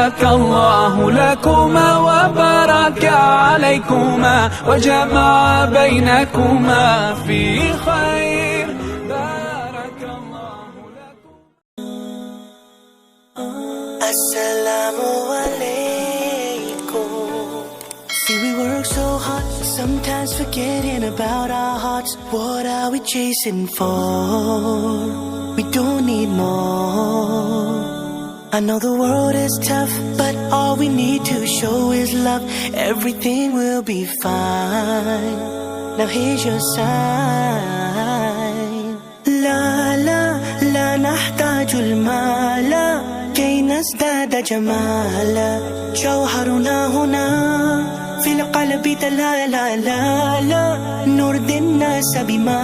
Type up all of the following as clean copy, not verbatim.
بارك الله لكما وبارك عليكما وجمع بينكما في خير. بارك الله لكم. Assalamu alaikum. See, we work so hard, sometimes forgetting about our hearts. What are we chasing for? We don't need more. I know the world is tough, but all we need to show is love. Everything will be fine. Now here's your sign. La la la nahtajul mala كي نزداد جمالا. جوهرنا هنا في القلب تلالا لا لا نرضي الناس بما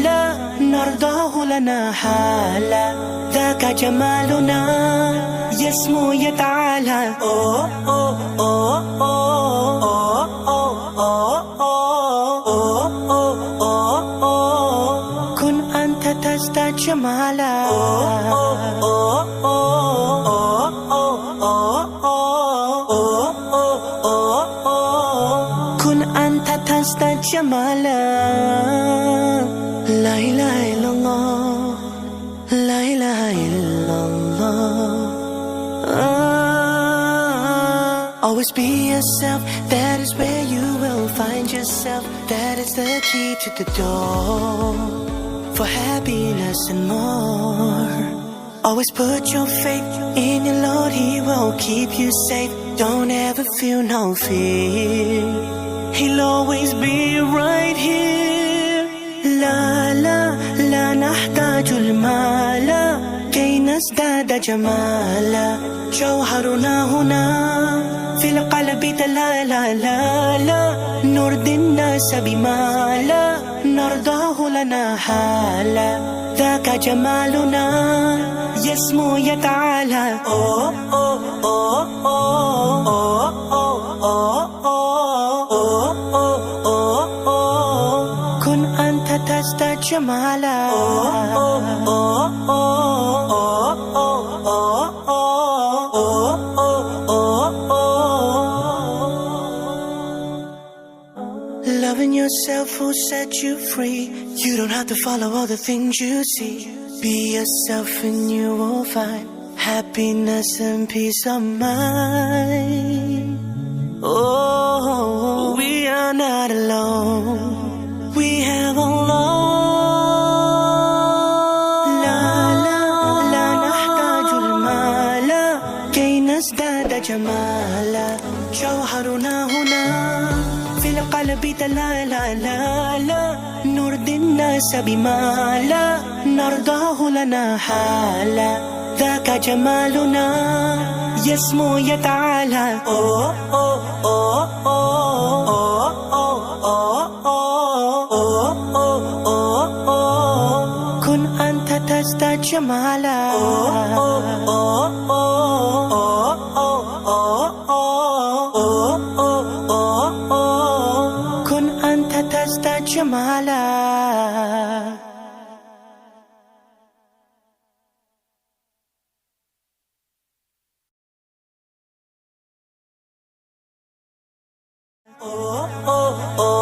لا نرضاه لنا حالا. ذاك جمالنا يسمو يتعالى. أوه أوه أوه أوه أوه أوه أوه أوه. كن أنت تزداد جمالا. كن أنت تزداد جمالا. لا إله إلا الله لا إله إلا الله. Always be yourself, that is where you will find yourself. That is the key to the door for happiness and more. Always put your faith in your Lord, He will keep you safe. Don't ever feel no fear, He'll always be right here. La la la nahtajul mala كي نزداد جمالا. جوهرنا هنا في القلب تلالا لا لا نرضي الناس بما لا نرضاه لنا حالا. ذاك جمالنا يسمو يتعالى. أوه أوه أوه أوه أوه أوه أوه أوه. كن أنت تزداد جمالا. أوه أوه أوه أوه أوه أوه أوه. Loving yourself will set you free. You don't have to follow all the things you see. Be yourself and you will find happiness and peace of mind. Oh, we are not alone. We have Allah. La la la nahtajul mala كي نزداد جمالا. جوهرنا هنا في القلب تلالا لا لا نرضي الناس بما لا نرضاه لنا حالا. ذاك جمالنا يسمو يتعالى. أوه أوه أوه أوه أوه أوه أوه أوه. كن أنت تزداد جمالا. أوه أوه أوه أوه أوه أوه. كن أنت تزداد جمالا. Oh, oh, oh.